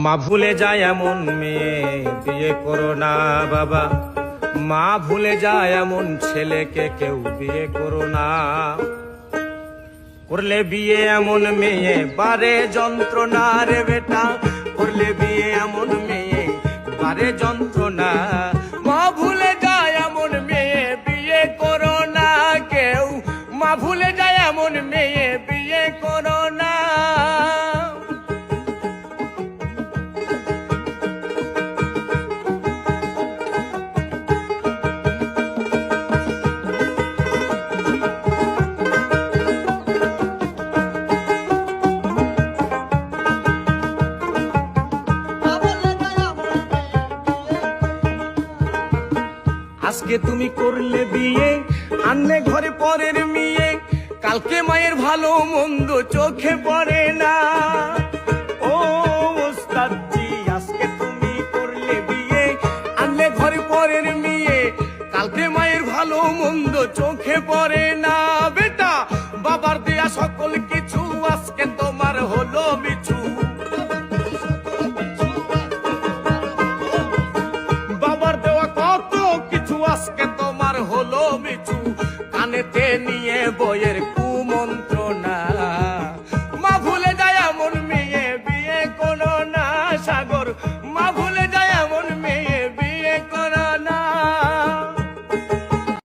মা ভুলে যায় এমন মেয়ে বিয়ে করো না বাবা, মা ভুলে যায় এমন ছেলেকে কেউ বিয়ে করো না। করলে বিয়ে এমন মেয়ে বারে যন্ত্রণা রে বেটা, করলে বিয়ে এমন মেয়ে বারে যন্ত্রণা। মা ভুলে যায় এমন মেয়ে বিয়ে করো না কেউ, মা ভুলে যায় এমন মেয়ে বিয়ে করো না। আজকে তুমি করলে বিয়ে আনলে ঘরে পরের মেয়ে, কালকে মায়ের ভালো মন্দ চোখে পড়ে না। ও ওস্তাদজি, আজকে তুমি করলে বিয়ে আনলে ঘরে পরের মেয়ে, কালকে মায়ের ভালো মন্দ চোখে পড়ে